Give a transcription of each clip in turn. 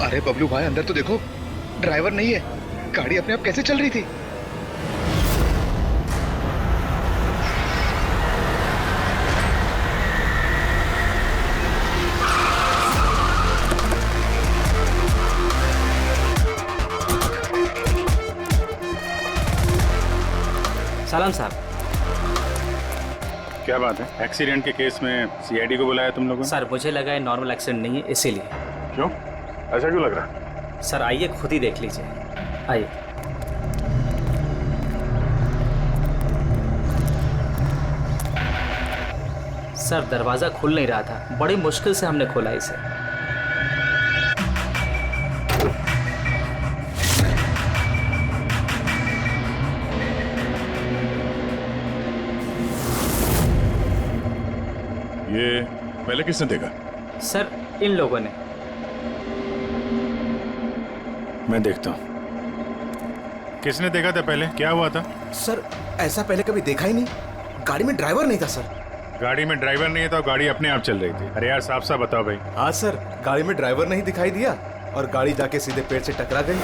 अरे बबलू भाई, अंदर तो देखो, ड्राइवर नहीं है। गाड़ी अपने आप कैसे चल रही थी? सलाम साहब। क्या बात है? एक्सीडेंट के केस में सीआईडी को बुलाया तुम लोगों ने? सर मुझे लगा है नॉर्मल एक्सीडेंट नहीं है, इसीलिए। क्यों? ऐसा क्यों लग रहा है? सर आइए खुद ही देख लीजिए, आइए। सर दरवाजा खुल नहीं रहा था, बड़ी मुश्किल से हमने खोला इसे। ये पहले किसने देखा? सर इन लोगों ने। मैं देखता हूँ। किसने देखा था पहले? क्या हुआ था? सर ऐसा पहले कभी देखा ही नहीं। गाड़ी में ड्राइवर नहीं था सर। गाड़ी में ड्राइवर नहीं है तो गाड़ी अपने आप चल रही थी। अरे यार साफ साफ बताओ भाई। हाँ सर, गाड़ी में ड्राइवर नहीं दिखाई दिया और गाड़ी जाके सीधे पेड़ से टकरा गई।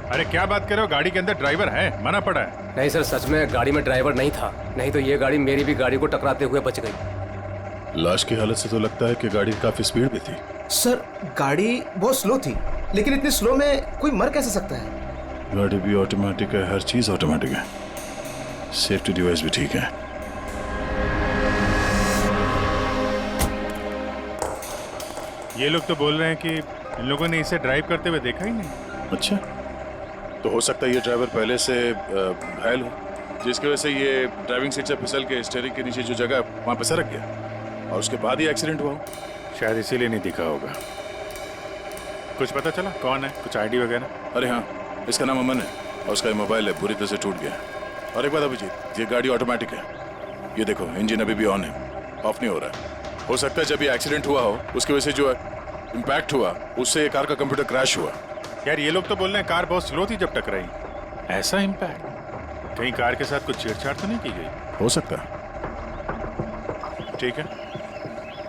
अरे क्या बात कर रहे हो? गाड़ी के अंदर ड्राइवर है, मना पड़ा है। नहीं सर, सच में गाड़ी में ड्राइवर नहीं था, नहीं तो ये गाड़ी मेरी भी गाड़ी को टकराते हुए बच गई। लाश की हालत से तो लगता है कि गाड़ी काफी स्पीड में थी। सर गाड़ी बहुत स्लो थी, लेकिन इतनी स्लो में कोई मर कैसे सकता है? गाड़ी भी ऑटोमेटिक है, हर चीज ऑटोमेटिक है, सेफ्टी डिवाइस भी ठीक है। ये लोग तो बोल रहे हैं कि इन लोगों ने इसे ड्राइव करते हुए देखा ही नहीं। अच्छा, तो हो सकता है ये ड्राइवर पहले से घायल हो, जिसकी वजह से ये ड्राइविंग सीट से फिसल के स्टीयरिंग के नीचे जो जगह वहां पे सरक गया और उसके बाद ही एक्सीडेंट हुआ हो। शायद इसीलिए नहीं दिखा होगा। कुछ पता चला कौन है? कुछ आईडी वगैरह? अरे हाँ, इसका नाम अमन है और उसका मोबाइल है पूरी तरह से टूट गया। और एक बात अभिजीत, ये गाड़ी ऑटोमेटिक है, ये देखो इंजन अभी भी ऑन है, ऑफ नहीं हो रहा है। हो सकता है जब ये एक्सीडेंट हुआ हो उसकी वजह से जो इम्पैक्ट हुआ उससे ये कार का कंप्यूटर क्रैश हुआ। यार ये लोग तो बोल रहे हैं कार बहुत स्लो थी जब टकराई। ऐसा इम्पैक्ट? कहीं कार के साथ कुछ छेड़छाड़ तो नहीं की गई? हो सकता है। ठीक है,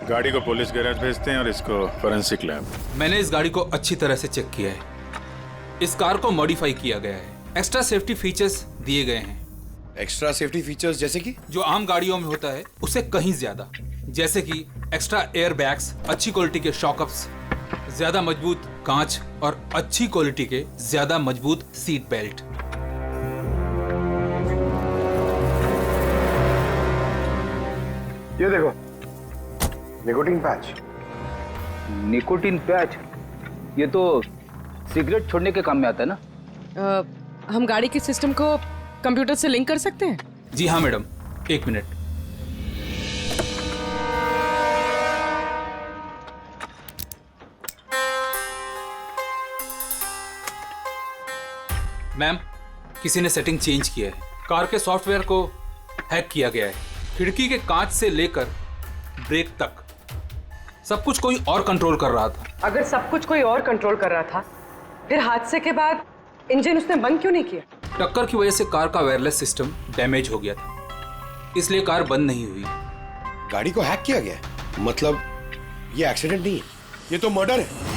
गाड़ी को पुलिस गैराज भेजते हैं और इसको फोरेंसिक लैब। मैंने इस गाड़ी को अच्छी तरह से चेक किया है। इस कार को मॉडिफाई किया गया है, एक्स्ट्रा सेफ्टी फीचर्स दिए गए हैं। एक्स्ट्रा सेफ्टी फीचर्स जैसे कि? जो आम गाड़ियों में होता है उससे कहीं ज्यादा, जैसे कि एक्स्ट्रा एयर बैग्स, अच्छी क्वालिटी के शॉकअप्स, ज्यादा मजबूत कांच और अच्छी क्वालिटी के ज्यादा मजबूत सीट बेल्ट। ये देखो, निकोटीन पैच। Nicotine patch? ये तो सिगरेट छोड़ने के काम में आता है ना? हम गाड़ी के सिस्टम को कंप्यूटर से लिंक कर सकते हैं? जी हाँ मैडम, एक मिनट। मैम, किसी ने सेटिंग चेंज किया है। कार के सॉफ्टवेयर को हैक किया गया है। खिड़की के कांच से लेकर ब्रेक तक सब कुछ कोई और कंट्रोल कर रहा था। अगर सब कुछ कोई और कंट्रोल कर रहा था, फिर हादसे के बाद इंजन उसने बंद क्यों नहीं किया? टक्कर की वजह से कार का वायरलेस सिस्टम डैमेज हो गया था, इसलिए कार बंद नहीं हुई। गाड़ी को हैक किया गया? मतलब ये एक्सीडेंट नहीं है, ये तो मर्डर है।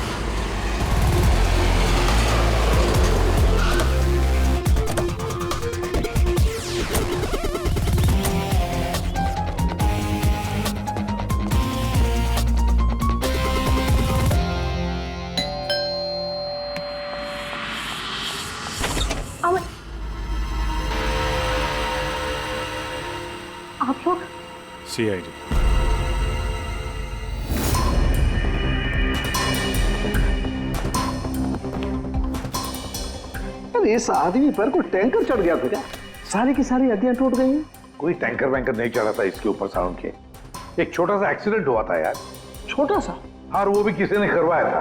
आप लोग? सीआईडी। अरे इस आदमी पर कोई टैंकर चढ़ गया था क्या? सारी की सारी हड्डियां टूट गई हैं। कोई टैंकर वैंकर नहीं चढ़ा था इसके ऊपर साउंड के। एक छोटा सा एक्सीडेंट हुआ था यार, छोटा सा, और वो भी किसी ने करवाया था।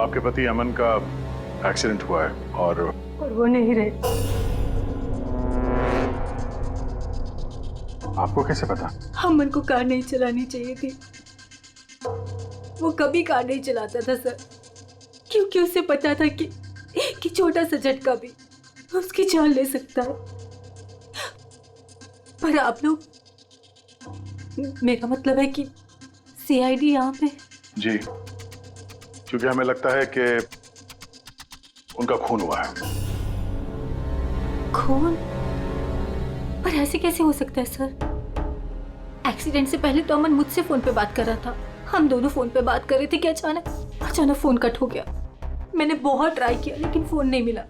आपके पति अमन का एक्सीडेंट हुआ है और वो नहीं रहे। आपको कैसे पता? अमन को कार नहीं चलानी चाहिए थी। वो कभी कार नहीं चलाता था सर, क्योंकि उसे पता था कि छोटा सा झटका भी उसकी जान ले सकता है। पर आप लोग, मेरा मतलब है कि सीआईडी यहाँ पे जी, क्योंकि हमें लगता है कि उनका खून हुआ है। खून? पर ऐसे कैसे हो सकता है सर? एक्सीडेंट से पहले तो अमन मुझसे फोन पे बात कर रहा था, हम दोनों फोन पे बात कर रहे थे कि अचानक फोन कट हो गया। मैंने बहुत ट्राई किया लेकिन फोन नहीं मिला।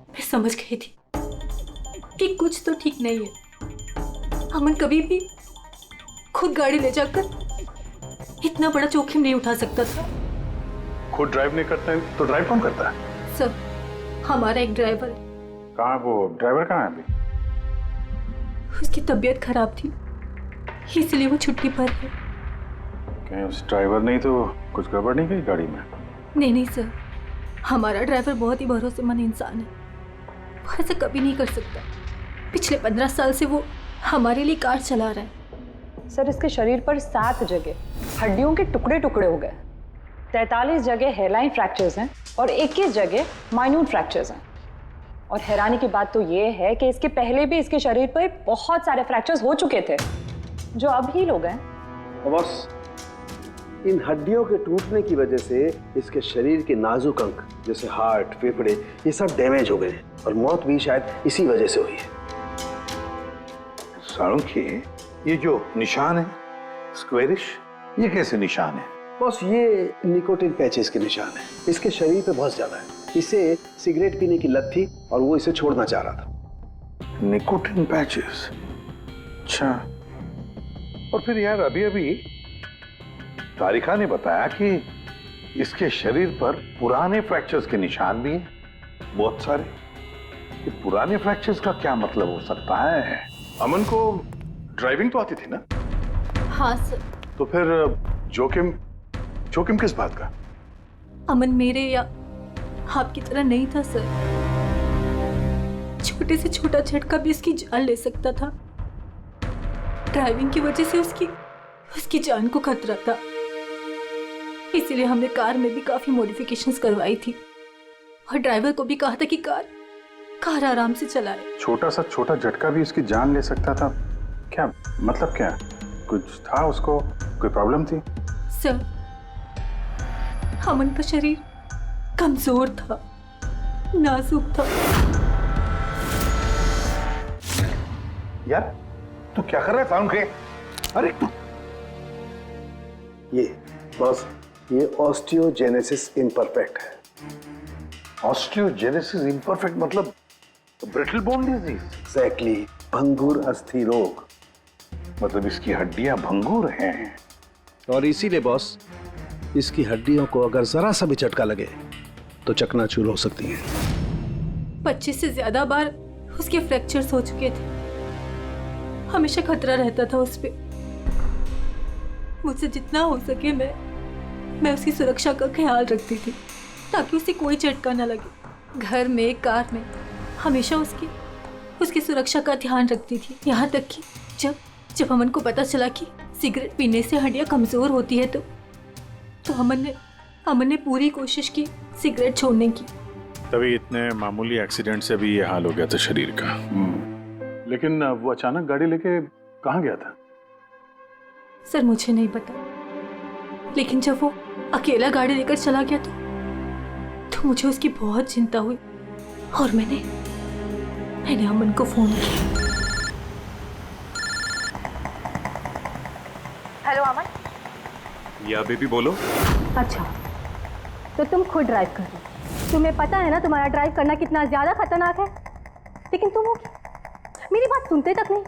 मैं समझ गई थी कि कुछ तो ठीक नहीं है। अमन कभी भी खुद गाड़ी ले जाकर इतना बड़ा जोखिम नहीं उठा सकता था। खुद ड्राइव नहीं करते हैं तो ड्राइव कौन करता है? सर, हमारा एक ड्राइवर है। कहाँ वो ड्राइवर कहाँ है अभी? उसकी तबीयत खराब थी इसलिए वो छुट्टी पर है। कहीं उस ड्राइवर नहीं तो कुछ गड़बड़ नहीं गई गाड़ी में? नहीं सर, हमारा ड्राइवर बहुत ही भरोसेमंद इंसान है, वो ऐसा कभी नहीं कर सकता। पिछले 15 साल से वो हमारे लिए कार चला रहा है। सर, इसके शरीर पर 7 जगह हड्डियों के टुकड़े टुकड़े हो गए, 43 जगह हेयरलाइन फ्रैक्चर्स हैं और 21 जगह माइन्यूट फ्रैक्चर्स हैं। और हैरानी की बात तो ये है कि इसके पहले भी इसके शरीर पर बहुत सारे फ्रैक्चर्स हो चुके थे जो अब हील हो गए। बस इन हड्डियों के टूटने की वजह से इसके शरीर के नाजुक अंग जैसे हार्ट, फेफड़े, ये सब डैमेज हो गए और मौत भी शायद इसी वजह से हुई है। साळुंखे, ये जो निशान है स्क्वेरिश, ये कैसे निशान है? बस ये निकोटिन पैचेस के निशान है। इसके शरीर पे बहुत ज्यादा है। इसे सिगरेट पीने की लत थी और वो इसे छोड़ना चाह रहा था। Nicotine patches? अच्छा। और फिर यार अभी तारिका ने बताया कि इसके शरीर पर पुराने फ्रैक्चर्स के निशान भी हैं, बहुत सारे। ये पुराने फ्रैक्चर्स का क्या मतलब हो सकता है? अमन को ड्राइविंग तो आती थी ना? हाँ सर। तो फिर जोखिम किस बात का? अमन मेरे या आपकी तरह नहीं था सर। छोटे से छोटा झटका भी उसकी जान ले सकता था। ड्राइविंग की वजह से उसकी जान को खतरा था, इसीलिए हमने कार में भी काफी मॉडिफिकेशंस करवाई थी और ड्राइवर को भी कहा था कि कार आराम से चलाए। छोटा झटका भी उसकी जान ले सकता था? क्या मतलब? क्या कुछ था उसको? कोई प्रॉब्लम थी? सर, अमन का शरीर कमजोर था, नाजुक था। यार तू क्या कर रहा है साउंड के? अरे तू ये ऑस्टियोजेनेसिस इम्परफेक्ट है। ऑस्टियोजेनेसिस इम्परफेक्ट मतलब ब्रिटल बोन डिजीज? एग्जैक्टली, भंगुर अस्थि रोग। मतलब इसकी हड्डियां भंगुर हैं। और इसीलिए बॉस, इसकी हड्डियों को अगर जरा सा भी झटका लगे तो चकनाचूर हो सकती हैं। 25 से ज्यादा बार उसके फ्रैक्चर्स हो चुके थे। हमेशा खतरा रहता था उस पे। मुझसे जितना हो सके मैं उसकी सुरक्षा का ख्याल रखती थी ताकि उसे कोई झटका न लगे। घर में, कार में हमेशा उसकी सुरक्षा का ध्यान रखती थी। यहाँ तक कि जब अमन को पता चला कि सिगरेट पीने से हड्डियाँ कमजोर होती है तो अमन ने पूरी कोशिश की सिगरेट छोड़ने की। तभी इतने मामूली एक्सीडेंट से भी ये हाल हो गया था शरीर का। लेकिन वो अचानक गाड़ी लेके कहाँ गया था? सर, मुझे नहीं पता, लेकिन जब वो अकेला गाड़ी लेकर चला गया तो मुझे उसकी बहुत चिंता हुई और मैंने अमन को फोन किया। हेलो अमन। या बेबी बोलो। अच्छा, तो तुम खुद ड्राइव कर रहे हो। तुम्हें पता है ना तुम्हारा ड्राइव करना कितना ज्यादा खतरनाक है, लेकिन तुम मेरी बात सुनते तक नहीं।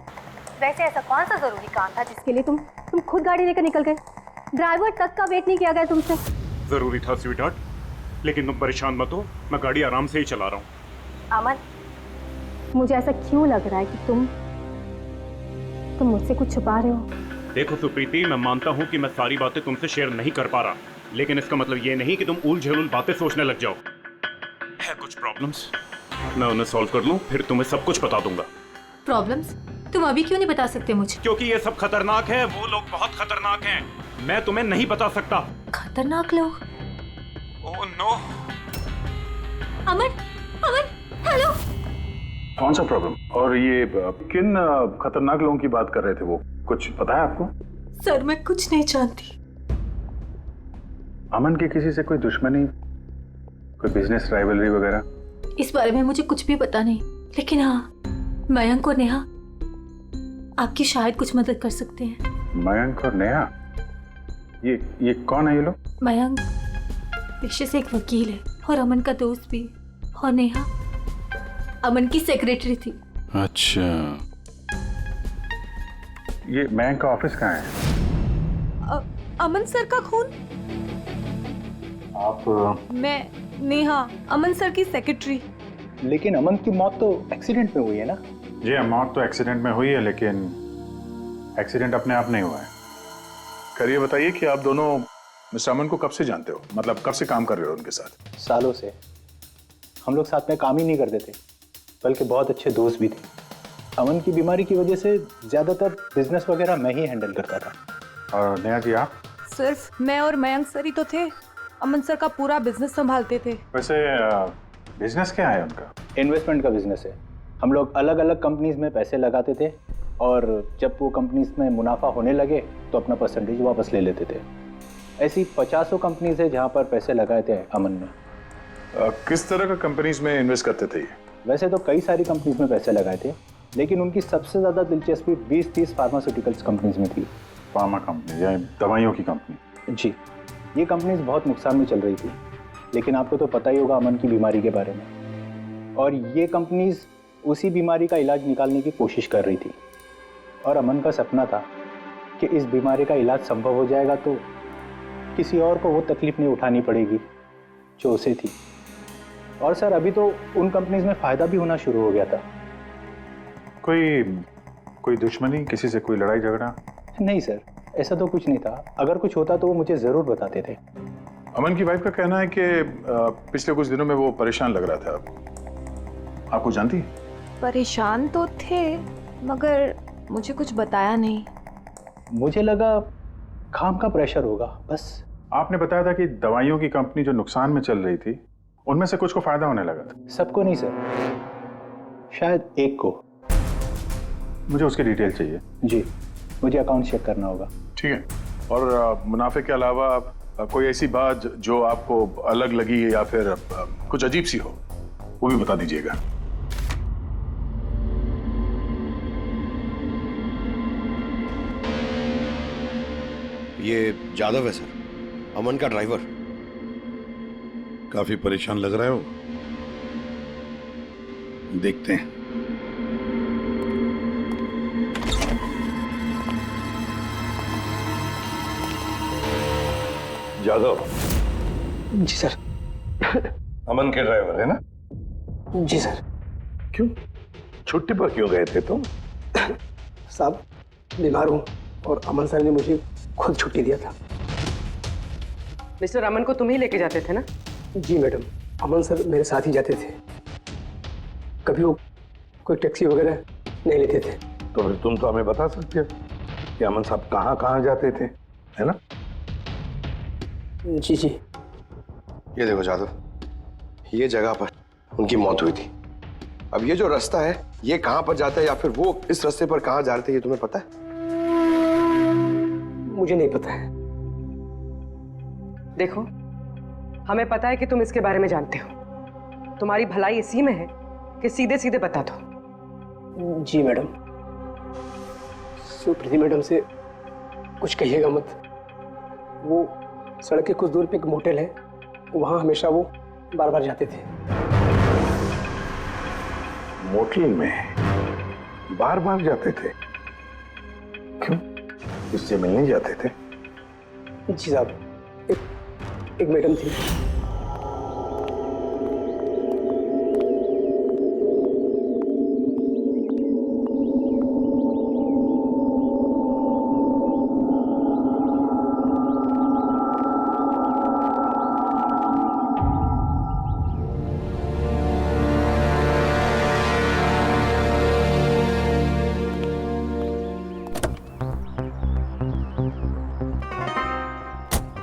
वैसे ऐसा कौन सा जरूरी काम था जिसके लिए तुम खुद गाड़ी लेकर निकल गए? ड्राइवर तक का वेट नहीं किया गया तुमसे। जरूरी था स्वीटहार्ट, लेकिन तुम परेशान मत हो, मैं गाड़ी आराम से ही चला रहा हूँ। अमन, मुझे ऐसा क्यों लग रहा है कि तुम मुझसे कुछ छुपा रहे हो? देखो सुप्रीति, मैं मानता हूँ कि मैं सारी बातें तुमसे शेयर नहीं कर पा रहा, लेकिन इसका मतलब ये नहीं कि तुम उल-झुल बातें सोचने लग जाओ। है कुछ प्रॉब्लम्स, मैं उन्हें सॉल्व कर लूँ, फिर तुम्हें सब कुछ बता दूंगा। प्रॉब्लम्स? तुम अभी क्यों नहीं बता सकते मुझे? क्योंकि ये सब खतरनाक है, वो लोग बहुत खतरनाक हैं, मैं तुम्हें नहीं बता सकता। खतरनाक लोग? Oh no. अमन, हेलो। कौन सा प्रॉब्लम? और ये किन खतरनाक लोगों की बात कर रहे थे वो? कुछ पता है आपको? सर, मैं कुछ नहीं जानती। अमन की किसी से कोई दुश्मनी, कोई बिजनेस राइवलरी वगैरह? इस बारे में मुझे कुछ भी पता नहीं, लेकिन हाँ, मयंक और नेहा आपकी शायद कुछ मदद कर सकते हैं। मयंक और नेहा? ये कौन है ये लोग? मयंक पेशे से एक वकील है और अमन का दोस्त भी, और नेहा अमन की सेक्रेटरी थी। अच्छा, ये मयंक का ऑफिस कहाँ है? अमन सर का खून? आप? मैं नेहा, अमन सर की सेक्रेटरी। लेकिन अमन की मौत तो एक्सीडेंट में हुई है ना? जी हाँ, मौत तो एक्सीडेंट में हुई है, लेकिन एक्सीडेंट अपने आप नहीं हुआ है। खैर ये बताइए कि आप दोनों मिस्टर अमन को कब से जानते हो? मतलब कब से काम कर रहे हो उनके साथ? सालों से। हम लोग साथ में काम ही नहीं करते थे, बल्कि बहुत अच्छे दोस्त भी थे। अमन की बीमारी की वजह से ज़्यादातर बिजनेस वगैरह मैं ही हैंडल करता था। और नेहा जी आप? सिर्फ मैं और मयंक सर ही तो थे, अमन सर का पूरा बिजनेस संभालते थे। वैसे बिजनेस क्या है उनका? इन्वेस्टमेंट का बिजनेस है। हम लोग अलग अलग कंपनीज में पैसे लगाते थे और जब वो कंपनीज में मुनाफा होने लगे तो अपना परसेंटेज वापस ले लेते थे। ऐसी 50 कंपनीज है जहाँ पर पैसे लगाए थे अमन ने। किस तरह का कंपनीज में इन्वेस्ट करते थे? वैसे तो कई सारी कंपनीज में पैसे लगाए थे, लेकिन उनकी सबसे ज़्यादा दिलचस्पी 20-30 फार्मास्यूटिकल्स कंपनीज में थी। फार्मा कंपनी या दवाइयों की कंपनी? जी, ये कंपनीज बहुत नुकसान में चल रही थी, लेकिन आपको तो पता ही होगा अमन की बीमारी के बारे में। और ये कंपनीज उसी बीमारी का इलाज निकालने की कोशिश कर रही थी, और अमन का सपना था कि इस बीमारी का इलाज संभव हो जाएगा तो किसी और को वो तकलीफ नहीं उठानी पड़ेगी जो उसे थी। और सर अभी तो उन कंपनीज में फ़ायदा भी होना शुरू हो गया था। कोई दुश्मनी, किसी से कोई लड़ाई झगड़ा? नहीं सर, ऐसा तो कुछ नहीं था। अगर कुछ होता तो वो मुझे ज़रूर बताते थे। अमन की वाइफ का कहना है कि पिछले कुछ दिनों में वो परेशान लग रहा था। आपको जानती? परेशान तो थे, मगर मुझे कुछ बताया नहीं। मुझे लगा काम का प्रेशर होगा बस। आपने बताया था कि दवाइयों की कंपनी जो नुकसान में चल रही थी, उनमें से कुछ को फायदा होने लगा था। सबको नहीं सर, शायद एक को। मुझे उसकी डिटेल चाहिए। जी, मुझे अकाउंट चेक करना होगा। ठीक है। और मुनाफे के अलावा कोई ऐसी बात जो आपको अलग लगी या फिर कुछ अजीब सी हो, वो भी बता दीजिएगा। ये जादव है सर, अमन का ड्राइवर। काफी परेशान लग रहा है वो। देखते हैं। जादव? जी सर। अमन के ड्राइवर है ना? जी सर। क्यों, छुट्टी पर क्यों गए थे तुम? साहब बीमार हूँ और अमन सर ने मुझे खुद छुट्टी दिया था। मिस्टर अमन को तुम ही लेके जाते थे ना? जी मैडम, अमन सर मेरे साथ ही जाते थे। कभी वो कोई टैक्सी वगैरह नहीं लेते थे। तो फिर तुम तो हमें बता सकते हो कि अमन साहब कहाँ कहाँ जाते थे, है ना? जी जी। ये देखो जादव, ये जगह पर उनकी मौत हुई थी। अब ये जो रास्ता है, ये कहाँ पर जाता है या फिर वो इस रास्ते पर कहाँ जा रहे थे, ये तुम्हें पता है? मुझे नहीं पता है। देखो, हमें पता है कि तुम इसके बारे में जानते हो। तुम्हारी भलाई इसी में है कि सीधे सीधे बता दो। जी मैडम। सुप्रीति मैडम से कुछ कहिएगा मत। वो सड़क के कुछ दूर पे एक मोटेल है, वहाँ हमेशा वो बार बार जाते थे। मोटेल में बार बार जाते थे? क्यों, इससे मिलने जाते थे? जी साहब, एक मैडम थी।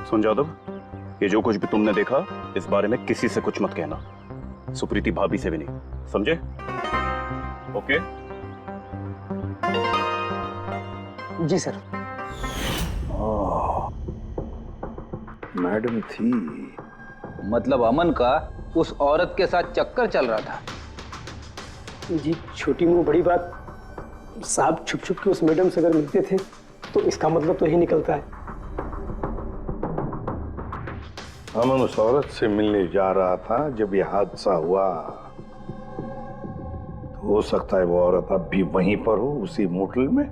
सुन जादव, ये जो कुछ भी तुमने देखा, इस बारे में किसी से कुछ मत कहना। सुप्रीति भाभी से भी नहीं, समझे? ओके? जी सर। मैडम थी। मतलब अमन का उस औरत के साथ चक्कर चल रहा था। जी छोटी मुंह बड़ी बात, साहब छुप छुप के उस मैडम से अगर मिलते थे तो इसका मतलब तो यही निकलता है। अमन उस औरत से मिलने जा रहा था जब यह हादसा हुआ। तो हो सकता है वो औरत अब भी वहीं पर हो, उसी मोटल में।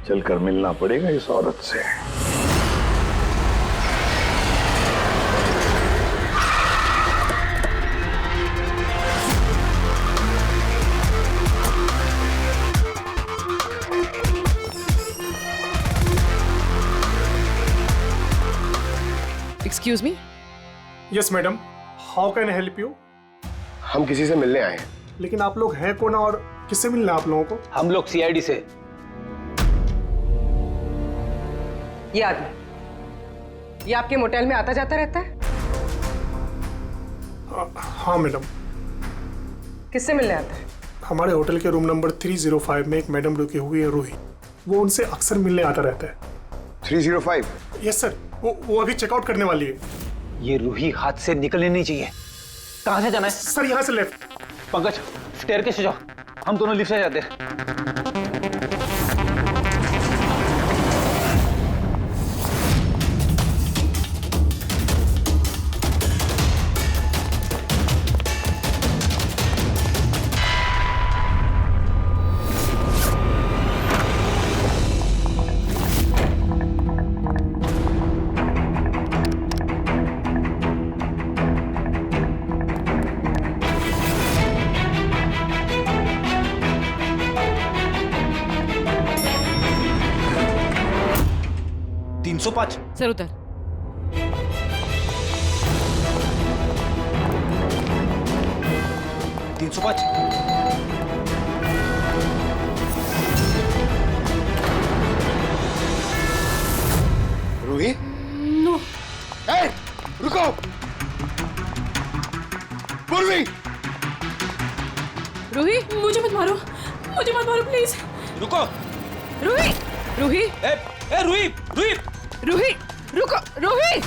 चलकर मिलना पड़ेगा इस औरत से। Excuse me. Yes madam, how can I help you? हम किसी से मिलने आए हैं। लेकिन आप लोग हैं कौन और किससे मिलना है आप लोगों को? हम लोग सीआईडी से। ये आदमी, ये आपके मोटेल में आता जाता रहता है? हाँ मैडम। किससे मिलने आता है? हमारे होटल के रूम नंबर 305 में एक मैडम रुकी हुई है, रूही। वो उनसे अक्सर मिलने आता रहता है। 305? यस सर, वो अभी चेकआउट करने वाली है। ये रूही हाथ से निकलनी नहीं चाहिए। कहाँ से जाना है? सर यहाँ से लेफ्ट। पंकज, स्टेयरकेस से जाओ, हम दोनों लिफ्ट से जाते हैं। सर उधर। रूही? नो। ए, रुको। पूर्वी! रूही, मुझे मत मारो, मुझे मत मारो प्लीज। रुको। रूही, रूही, रूही, रूही, रूही, रुको, रूही।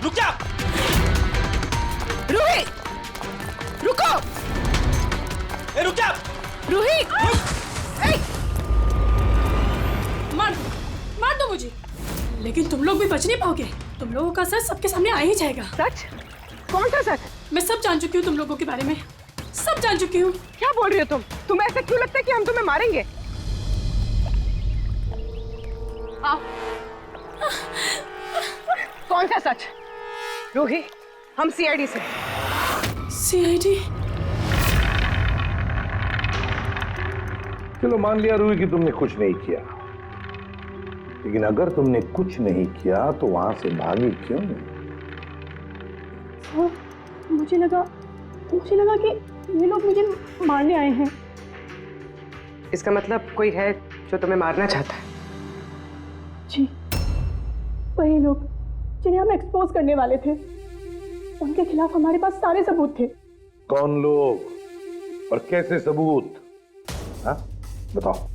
रुक जा। रूही, रुको। रुक जा। रूही, मार दो मुझे, लेकिन तुम लोग भी बच नहीं पाओगे। तुम लोगों का सच सबके सामने आ ही जाएगा। सच? कौन सा सच? मैं सब जान चुकी हूँ तुम लोगों के बारे में, सब जान चुकी हूँ। क्या बोल रही हो तुम? तुम्हें ऐसा क्यों लगता है कि हम तुम्हें मारेंगे? आओ। कौन सा सच? रूही, हम सीआईडी से। सीआईडी? चलो मान लिया रूही कि तुमने कुछ नहीं किया, लेकिन अगर तुमने कुछ नहीं किया तो वहां से भागी क्यों? मुझे लगा कि ये लोग मुझे मारने आए हैं। इसका मतलब कोई है जो तुम्हें मारना चाहता है? जी, वही लोग जिन्हें हम एक्सपोज करने वाले थे। उनके खिलाफ हमारे पास सारे सबूत थे। कौन लोग और कैसे सबूत? हाँ, बताओ।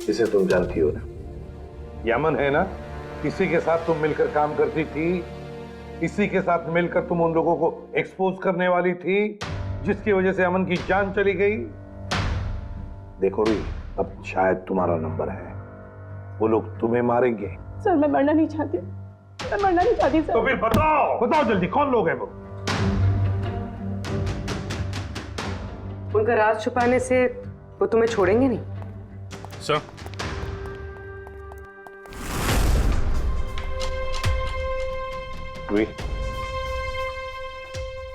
इसे तुम जानती हो ना, यमन है ना, इसी के साथ तुम मिलकर काम करती थी, इसी के साथ मिलकर तुम उन लोगों को एक्सपोज करने वाली थी जिसकी वजह से अमन की जान चली गई। देखो री, अब शायद तुम्हारा नंबर है, वो लोग तुम्हें मारेंगे। सर मैं मरना नहीं चाहती, मैं मरना नहीं चाहती सर। तो फिर बताओ, बताओ जल्दी, कौन लोग हैं वो? उनका राज छुपाने से वो तुम्हें छोड़ेंगे नहीं। सर,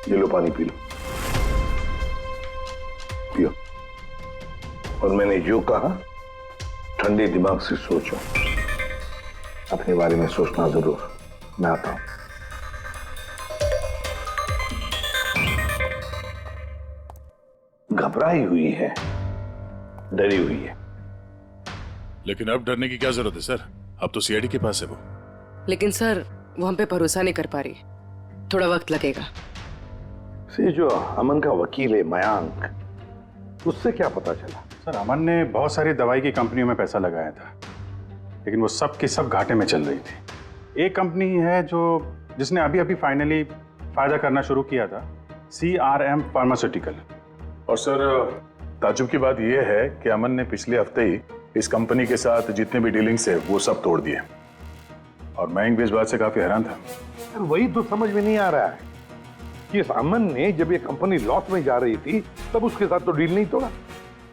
ये लो पानी पी लो, पियो। और मैंने जो कहा ठंडे दिमाग से सोचो, अपने बारे में सोचना जरूर। मैं आता हूं। घबराई हुई है, डरी हुई है। लेकिन अब डरने की क्या जरूरत है सर? अब तो सीआईडी के पास है वो। लेकिन सर वो हम पे भरोसा नहीं कर पा रही। थोड़ा वक्त लगेगा। से जो अमन का वकील है मयांक, उससे क्या पता चला? सर अमन ने बहुत सारी दवाई की कंपनियों में पैसा लगाया था, लेकिन वो सब की सब घाटे में चल रही थी। एक कंपनी है जिसने अभी अभी फाइनली फायदा करना शुरू किया था, CRM फार्मास्यूटिकल। और सर ताजुब की बात यह है कि अमन ने पिछले हफ्ते ही इस कंपनी के साथ जितने भी डीलिंग्स है वो सब तोड़ दिए, और मयंक भी इस बात से काफी हैरान था। सर वही तो समझ में नहीं आ रहा है कि इस अमन ने जब ये कंपनी लॉस में जा रही थी तब उसके साथ तो डील नहीं तोड़ा,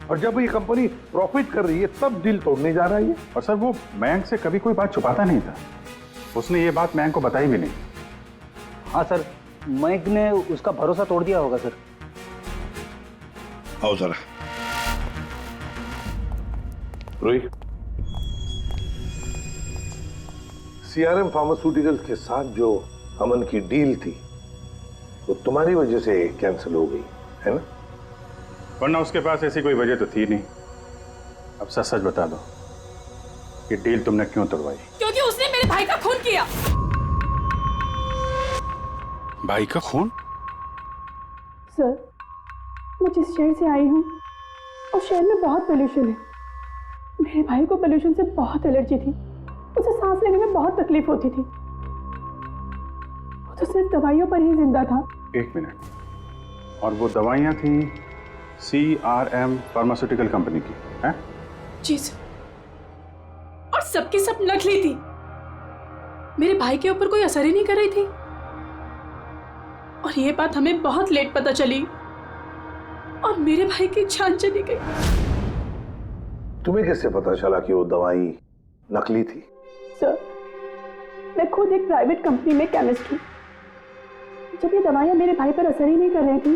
और जब ये कंपनी प्रॉफिट कर रही है तब डील तोड़ने जा रहा है। और सर वो मयंक से कभी कोई बात छुपाता नहीं था, उसने ये बात मयंक को बताई भी नहीं। हाँ सर, मयंक ने उसका भरोसा तोड़ दिया होगा सर। आओ जरा। रोहित, CRM फार्मास्यूटिकल्स के साथ जो अमन की डील थी वो तुम्हारी वजह से कैंसिल हो गई है ना? वरना उसके पास ऐसी कोई वजह तो थी नहीं। अब सच सच बता दो कि डील तुमने क्यों तोड़वाई? क्योंकि उसने मेरे भाई का खून किया। भाई का खून? सर, मैं जिस शहर से आई हूँ उस शहर में बहुत पोल्यूशन है। मेरे भाई को पोल्यूशन से बहुत एलर्जी थी, उसे सांस लेने में बहुत तकलीफ होती थी। वो तो सिर्फ दवाइयों पर ही जिंदा था। एक मिनट, और वो दवाइयाँ थी CRM फार्मास्यूटिकल कंपनी की, हैं? जी सर, और सबकी सब नकली थी। मेरे भाई के ऊपर कोई असर ही नहीं कर रही थी, और ये बात हमें बहुत लेट पता चली और मेरे भाई की जान चली गई। तुम्हें कैसे पता चला कि वो दवाई नकली थी? सर, मैं खुद एक प्राइवेट कंपनी में केमिस्ट हूँ। जब ये दवाइयाँ मेरे भाई पर असर ही नहीं कर रही थी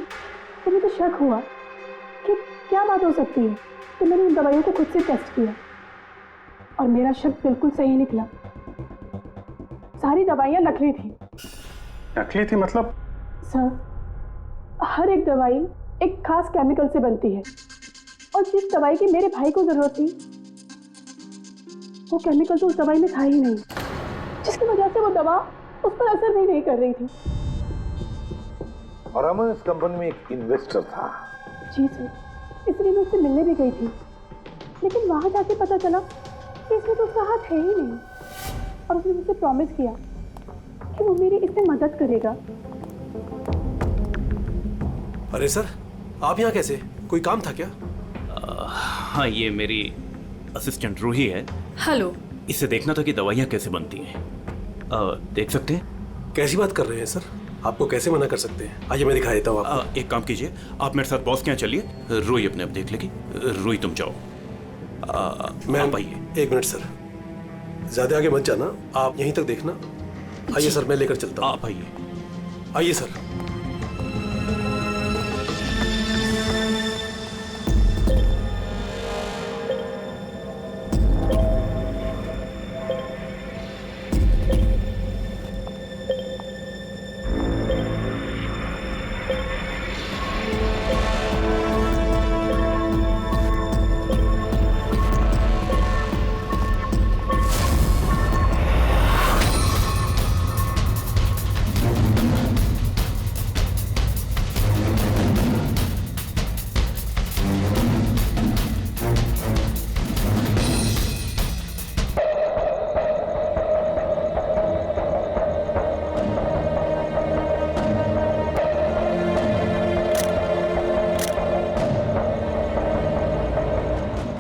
तो मुझे शक हुआ कि क्या बात हो सकती है, तो मैंने उन दवाइयों को खुद से टेस्ट किया और मेरा शक बिल्कुल सही निकला। सारी दवाइयाँ नकली थी। नकली थी मतलब? सर, हर एक दवाई एक खास केमिकल से बनती है, और जिस दवाई की मेरे भाई को जरूरत थी वो केमिकल तो उस दवाई में था ही नहीं, जिसकी वजह से वो दवा उस पर असर भी नहीं कर रही थी। और अमन इस कंपनी में एक इन्वेस्टर था। जी सर, इसलिए मैं उससे मिलने भी गई थी, लेकिन वहां जाके पता चला कि इसमें तो उसका हाथ है ही नहीं, और उसने मुझसे प्रॉमिस किया कि वो मेरी इसमें मदद करेगा। अरे सर, आप यहाँ कैसे? कोई काम था क्या? हाँ, ये मेरी असिस्टेंट रूही है। हेलो। इसे देखना था कि दवाइयाँ कैसे बनती हैं। देख सकते हैं? कैसी बात कर रहे हैं सर? आपको कैसे मना कर सकते हैं? आइए मैं दिखा देता हूँ आपको। एक काम कीजिए, आप मेरे साथ बॉस के यहाँ चलिए, रूही अपने आप देख लेगी। रूही तुम जाओ। मैम आइए। एक मिनट सर, ज्यादा आगे मत जाना, आप यहीं तक देखना। आइए सर, मैं लेकर चलता हूँ। आप आइए। आइए सर।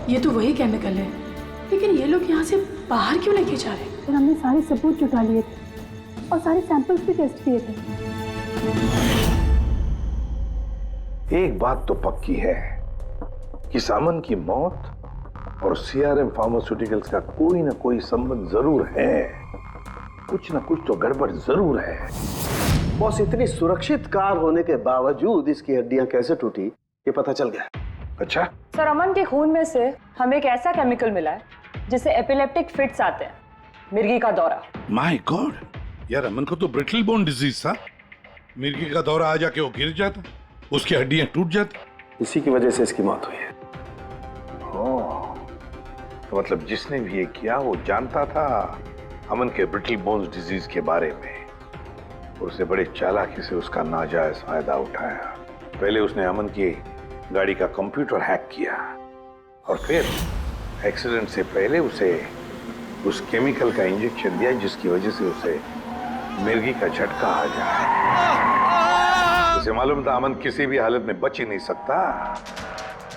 ये तो वही केमिकल है, लेकिन ये लोग यहाँ से बाहर क्यों लेके जा रहे हैं? फिर हमने सारे सबूत जुटा लिए थे और सारे सैंपल्स भी टेस्ट किए थे। एक बात तो पक्की है कि सामन की मौत और CRM फार्मास्यूटिकल्स का कोई ना कोई संबंध जरूर है। कुछ ना कुछ तो गड़बड़ जरूर है। बॉस, इतनी सुरक्षित कार होने के बावजूद इसकी हड्डियां कैसे टूटी ये पता चल गया। अच्छा सर, अमन के खून में से हमें एक ऐसा केमिकल मिला है जिससे एपिलेप्टिक फिट्स आते हैं, मिर्गी का दौरा। माय गॉड, यार अमन को तो ब्रिटल बोन डिजीज था। मिर्गी का दौरा आ जाके वो गिर जाता, उसकी हड्डियां टूट जाती। इसी की वजह से इसकी मौत हुई है। तो मतलब जिसने भी ये किया वो जानता था अमन के ब्रिटल बोन्स डिजीज के बारे में। उसने बड़े चालाकी से उसका नाजायज फायदा उठाया। पहले उसने अमन की गाड़ी का कंप्यूटर हैक किया और फिर एक्सीडेंट से पहले उसे उस केमिकल का इंजेक्शन दिया जिसकी वजह से उसे मिर्गी का झटका आ जाए। उसे मालूम था अमन किसी भी हालत में बच ही नहीं सकता।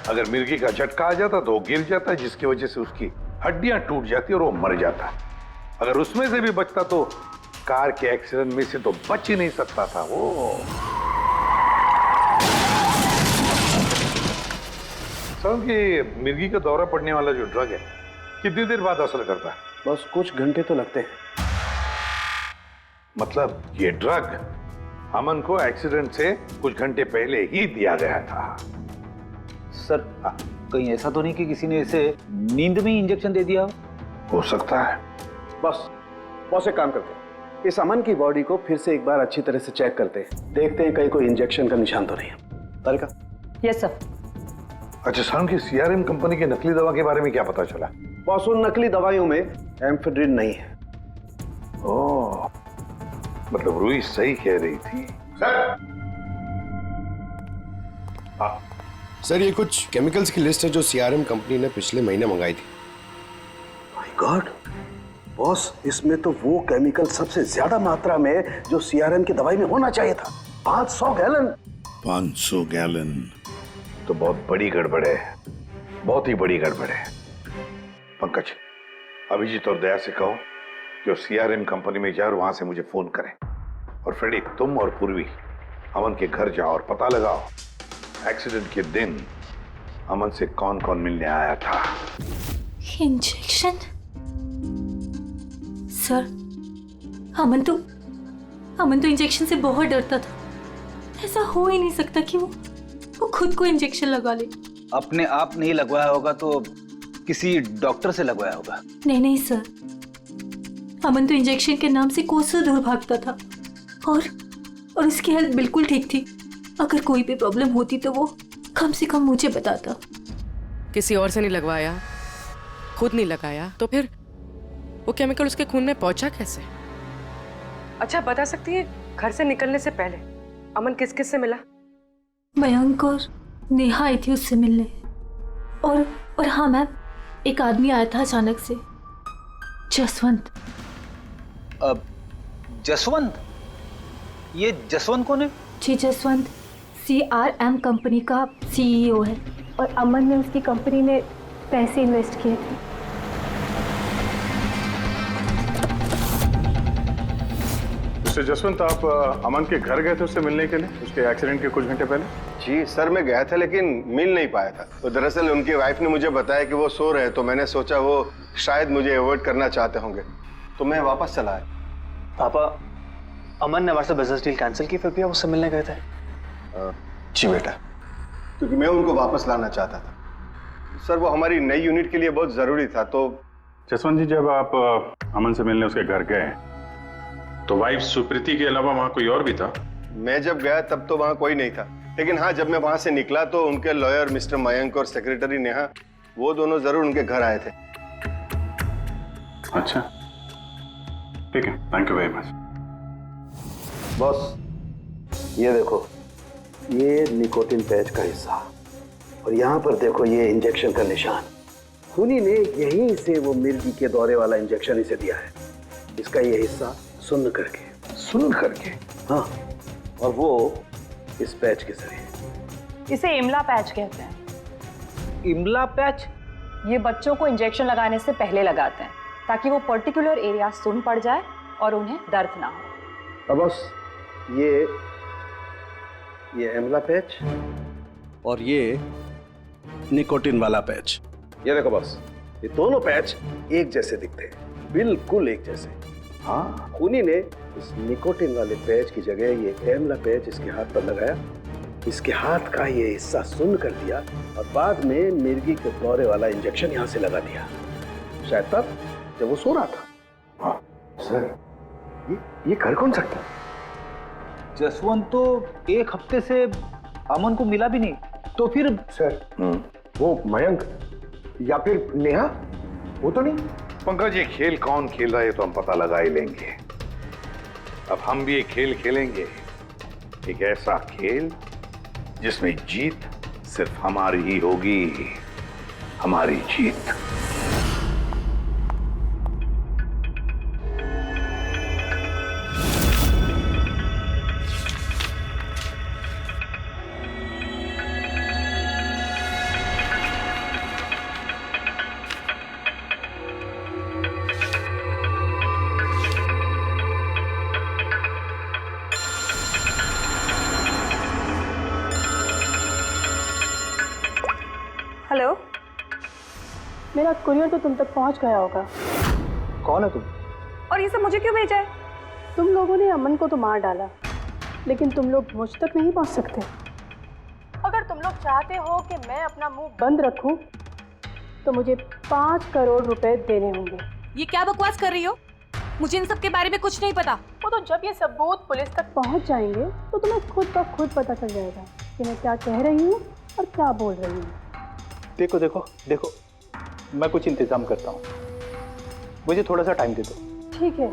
अगर मिर्गी का झटका आ जाता तो वो गिर जाता, जिसकी वजह से उसकी हड्डियां टूट जाती और वो मर जाता। अगर उसमें से भी बचता तो कार के एक्सीडेंट में से तो बच ही नहीं सकता था वो। समझ कि मिर्गी का दौरा पड़ने वाला जो ड्रग है कितनी देर बाद असर करता है? बस कुछ घंटे तो लगते हैं। मतलब ये ड्रग अमन को एक्सीडेंट से कुछ घंटे पहले ही दिया गया था। सर कहीं ऐसा तो नहीं कि किसी ने इसे नींद में ही इंजेक्शन दे दिया हो सकता है। बस एक काम करते हैं, इस अमन की बॉडी को फिर से एक बार अच्छी तरह से चेक करते हैं, देखते हैं कहीं कोई इंजेक्शन का निशान तो नहीं है। तारिका? Yes sir. अच्छा साहब की सीआरएम कंपनी की नकली दवा के बारे में क्या पता चला? बॉस उन नकली दवाइयों में एम्फेड्रिन नहीं है। ओह, मतलब रूही सही कह रही थी। सर ये कुछ केमिकल्स की लिस्ट है जो सीआरएम कंपनी ने पिछले महीने मंगाई थी। माय गॉड बॉस, इसमें तो वो केमिकल सबसे ज्यादा मात्रा में जो सीआरएम की दवाई में होना चाहिए था, 500 गैलन। 500 गैलन तो बहुत बड़ी गड़बड़ है, बहुत ही बड़ी गड़बड़ है। पंकज, अभिजीत और दया से कहो कि वो सीआरएम कंपनी में जाए और वहां से मुझे फोन करें। और फ्रेडी, तुम और पूर्वी अमन के घर जाओ और पता लगाओ एक्सीडेंट के दिन अमन से कौन कौन मिलने आया था। इंजेक्शन? सर अमन तो इंजेक्शन से बहुत डरता था। ऐसा हो ही नहीं सकता कि वो खुद को इंजेक्शन लगा ले। अपने आप नहीं लगवाया होगा तो किसी डॉक्टर से लगवाया होगा। नहीं सर, अमन तो इंजेक्शन के नाम से कोसों दूर भागता था और उसकी हेल्थ बिल्कुल ठीक थी। अगर कोई भी प्रॉब्लम होती तो वो कम से कम मुझे बताता। किसी और से नहीं लगवाया, खुद नहीं लगाया, तो फिर वो केमिकल उसके खून में पहुंचा कैसे? अच्छा बता सकती है, घर से निकलने से पहले अमन किस किस से मिला? मयंक और नेहा आई थी उससे मिलने। और हाँ मैम, एक आदमी आया था अचानक से, जसवंत। जसवंत? ये जसवंत कौन है? जी जसवंत सीआरएम कंपनी का सीईओ है और अमन ने उसकी कंपनी में पैसे इन्वेस्ट किए थे। मिस्टर जसवंत, आप अमन के घर गए थे उससे मिलने के लिए उसके एक्सीडेंट के कुछ घंटे पहले? जी सर, मैं गया था लेकिन मिल नहीं पाया था। तो दरअसल उनकी वाइफ ने मुझे बताया कि वो सो रहे, तो मैंने सोचा वो शायद मुझे अवॉइड करना चाहते होंगे, तो मैं वापस चला आया। पापा, अमन ने हमारे बिजनेस डील कैंसिल की, फिर भी आप उससे मिलने गए थे? जी बेटा, क्योंकि मैं उनको वापस लाना चाहता था। सर वो हमारी नई यूनिट के लिए बहुत जरूरी था। तो जसवंत जी, जब आप अमन से मिलने उसके घर गए तो वाइफ सुप्रीति के अलावा वहां कोई और भी था? मैं जब गया तब तो वहां कोई नहीं था, लेकिन हाँ जब मैं वहां से निकला तो उनके लॉयर मिस्टर मयंक और सेक्रेटरी नेहा, वो दोनों जरूर उनके घर आए थे। अच्छा ठीक है, thank you very much. Boss ये देखो, ये निकोटिन पैच का हिस्सा और यहाँ पर देखो ये इंजेक्शन का निशान। खूनी ने यहीं से वो मिर्गी के दौरे वाला इंजेक्शन इसे दिया है। इसका ये हिस्सा सुन्न करके हाँ, और वो इस पैच के जरिए। इसे इमला पैच कहते हैं। इमला पैच? ये बच्चों को इंजेक्शन लगाने से पहले लगाते हैं ताकि वो पर्टिकुलर एरिया सुन पड़ जाए और उन्हें दर्द ना हो। अब बस ये इमला पैच और ये निकोटिन वाला पैच, ये देखो बस, ये दोनों पैच एक जैसे दिखते हैं, बिल्कुल एक जैसे। हाँ, खूनी ने इस निकोटिन वाले पैच की जगह ये एमला पैच इसके हाथ पर लगाया, इसके हाथ का ये हिस्सा सुन्न कर दिया और बाद में मिर्गी के दौरे वाला इंजेक्शन यहाँ से लगा दिया, शायद तब जब वो सो रहा था। हाँ सर, ये कर कौन सकता? जसवंत तो एक हफ्ते से अमन को मिला भी नहीं, तो फिर? सर वो मयंक या फिर नेहा, वो तो नहीं। पंकज, ये खेल कौन खेल रहा है तो हम पता लगा ही लेंगे। अब हम भी एक खेल खेलेंगे, एक ऐसा खेल जिसमें जीत सिर्फ हमारी ही होगी, हमारी जीत। हेलो, मेरा कुरियर तो तुम तक पहुंच गया होगा। कौन है तुम? और ये सब मुझे क्यों भेजा है? तुम लोगों ने अमन को तो मार डाला, लेकिन तुम लोग मुझ तक नहीं पहुंच सकते। अगर तुम लोग चाहते हो कि मैं अपना मुंह बंद रखूं, तो मुझे 5 करोड़ रुपए देने होंगे। ये क्या बकवास कर रही हो? मुझे इन सब के बारे में कुछ नहीं पता। वो तो जब ये सबूत पुलिस तक पहुंच जाएंगे तो तुम्हें खुद ब खुद पता चल जाएगा कि मैं क्या कह रही हूँ और क्या बोल रही हूँ। देखो देखो देखो, मैं कुछ इंतजाम करता हूँ, मुझे थोड़ा सा टाइम दे दो। ठीक है,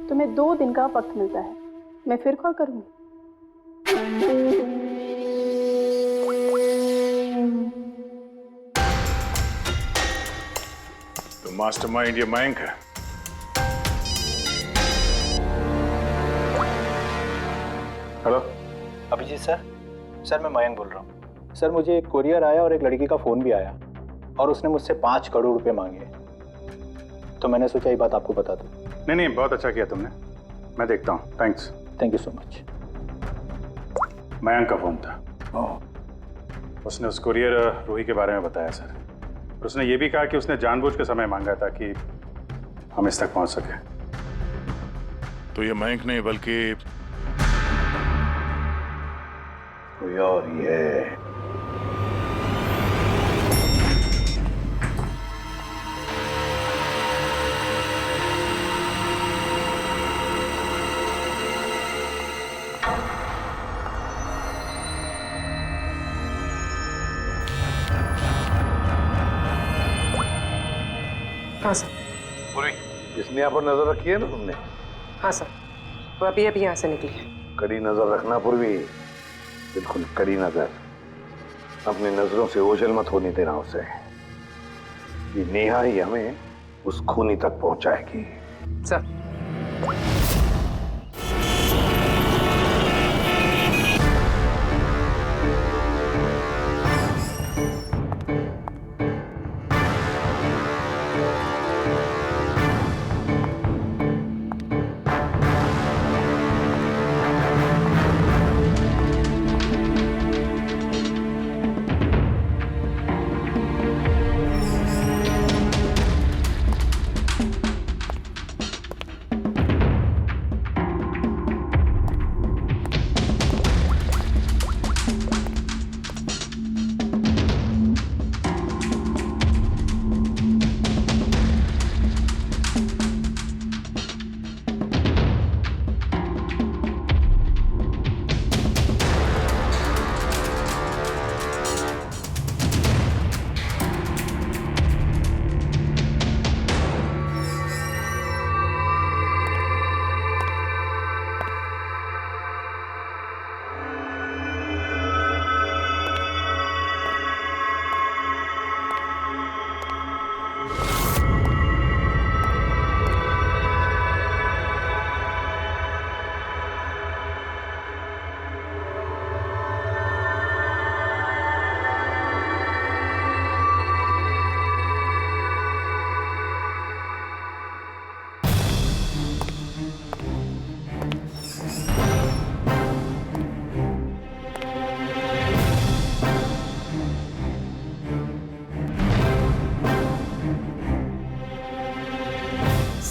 तुम्हें 2 दिन का वक्त मिलता है, मैं फिर कॉल करूँगी। तो मास्टरमाइंड ये मयंक है। Hello Abhijit sir. सर मैं मयंक बोल रहा हूँ। सर मुझे एक कोरियर आया और एक लड़की का फ़ोन भी आया और उसने मुझसे 5 करोड़ रुपए मांगे, तो मैंने सोचा ये बात आपको बता दूँ। नहीं नहीं, बहुत अच्छा किया तुमने, मैं देखता हूँ। Thanks. Thank you so much. Mayank का फोन था। उसने उस कुरियर रूही के बारे में बताया सर। और उसने ये भी कहा कि उसने जानबूझ के समय मांगा ताकि हम इस तक पहुंच सके। तो ये मयंक नहीं बल्कि कोई और ही है। हाँ सर। पूरी जिसने यहाँ पर नजर रखी है ना तुमने? हाँ सर, वो अभी अभी यहाँ से निकली है। कड़ी नजर रखना पूर्वी, बिल्कुल कड़ी नजर। अपनी नजरों से ओझल मत होने देना उसे। ये नेहा ही हमें उस खूनी तक पहुंचाएगी। सर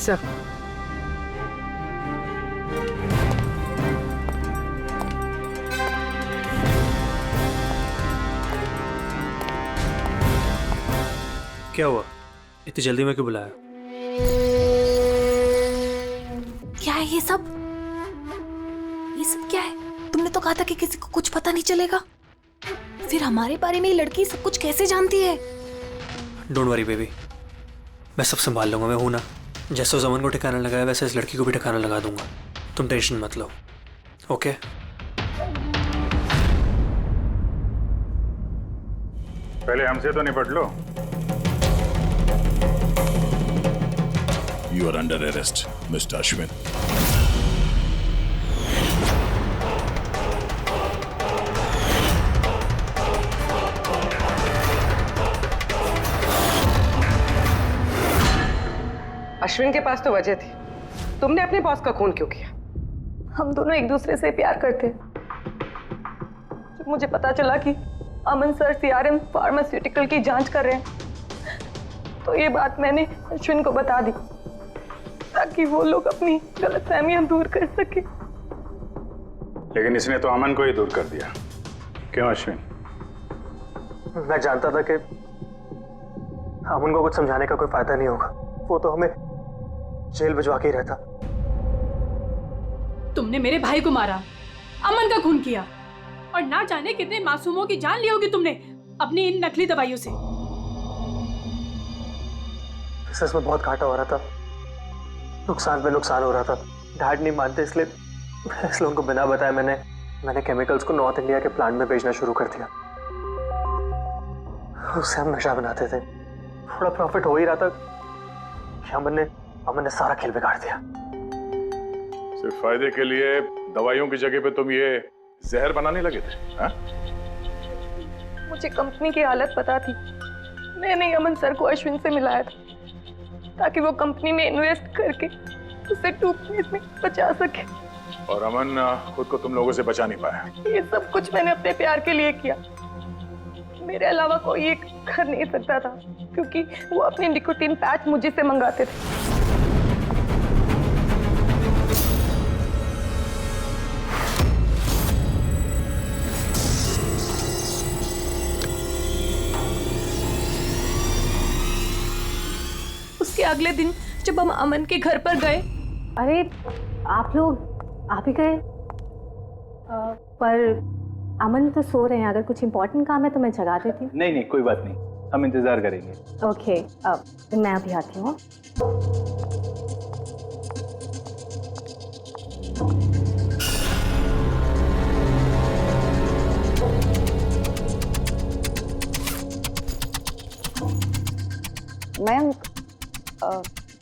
सर क्या हुआ? इतनी जल्दी में क्यों बुलाया? क्या है ये सब? ये सब क्या है? तुमने तो कहा था कि किसी को कुछ पता नहीं चलेगा। फिर हमारे बारे में ये लड़की सब कुछ कैसे जानती है? डोंट वरी बेबी, मैं सब संभाल लूंगा। मैं हूं ना। जैसे उस अमन को ठिकाना लगाया वैसे इस लड़की को भी ठिकाना लगा दूंगा। तुम टेंशन मत लो, ओके? पहले हमसे तो निपट लो। You are under arrest, Mr. Ashwin. Ashwin के पास तो वजह थी, तुमने अपने बॉस का खून क्यों किया? हम दोनों एक दूसरे से प्यार करते हैं। जब मुझे पता चला कि अमन सर सीआरएम फार्मास्यूटिकल की जांच कर रहे हैं, तो ये बात मैंने अश्विन को बता दी ताकि वो लोग अपनी गलतफहमियां दूर कर सके। लेकिन इसने तो अमन को ही दूर कर दिया। क्यों अश्विन? मैं जानता था कि अमन को कुछ समझाने का कोई फायदा नहीं होगा, वो तो हमें जेल भिजवा के ही रहता। तुमने मेरे भाई को मारा, अमन का खून किया और ना जाने कितने मासूमों की जान ली होगी तुमने अपनी इन नकली दवाइयों से। बिजनेस में बहुत घाटा हो रहा था, नुकसान पे नुकसान हो रहा था। डैड नहीं मानते, इसलिए उनको बिना बताए मैंने केमिकल्स को नॉर्थ इंडिया के प्लांट में भेजना शुरू कर दिया। उससे हम नशा बनाते थे, थोड़ा प्रॉफिट हो ही रहा था कि अमन ने सारा खेल बिगाड़ दिया। सिर्फ फायदे के लिए दवाइयों की जगह पे तुम ये जहर बनाने लगे थे, हाँ? मुझे कंपनी की हालत पता थी, मैंने अमन सर को अश्विन से मिलाया था ताकि वो कंपनी में इन्वेस्ट करके उसे डूबने में बचा सके। और अमन खुद को तुम लोगों से बचा नहीं पाया। ये सब कुछ मैंने अपने प्यार के लिए किया, मेरे अलावा कोई ये कर नहीं सकता था क्योंकि वो अपने निकोटीन पैच मुझे से मंगाते थे। उसके अगले दिन जब हम अमन के घर पर गए, अरे आप लोग आप ही गए, पर अमन तो सो रहे हैं। अगर कुछ इम्पोर्टेंट काम है तो मैं जगा देती हूँ। नहीं कोई बात नहीं, हम इंतजार करेंगे। ओके, मैं अभी आती हूँ।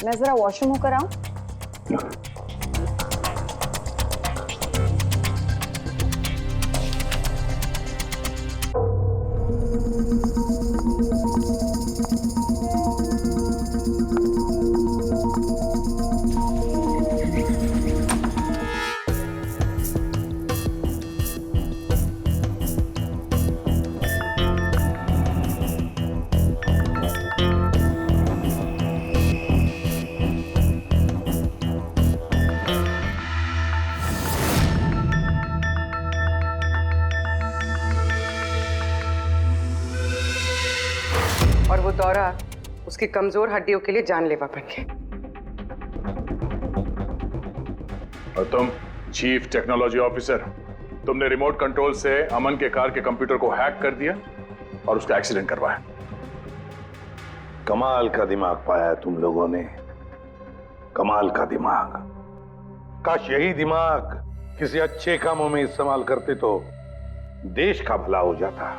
मैं जरा वॉशरूम होकर आऊं। और वो दौरा उसकी कमजोर हड्डियों के लिए जानलेवा बन गया। और तुम चीफ टेक्नोलॉजी ऑफिसर, तुमने रिमोट कंट्रोल से अमन के कार के कंप्यूटर को हैक कर दिया और उसका एक्सीडेंट करवाया। कमाल का दिमाग पाया है तुम लोगों ने, कमाल का दिमाग। काश यही दिमाग किसी अच्छे कामों में इस्तेमाल करते तो देश का भला हो जाता,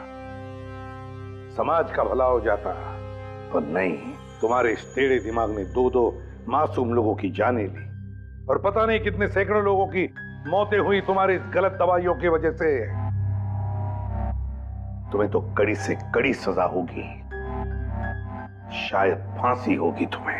समाज का भला हो जाता। पर नहीं, तुम्हारे इस टेढ़े दिमाग ने दो मासूम लोगों की जानें ली और पता नहीं कितने सैकड़ों लोगों की मौतें हुई तुम्हारी इस गलत दवाइयों की वजह से। तुम्हें तो कड़ी से कड़ी सजा होगी, शायद फांसी होगी तुम्हें।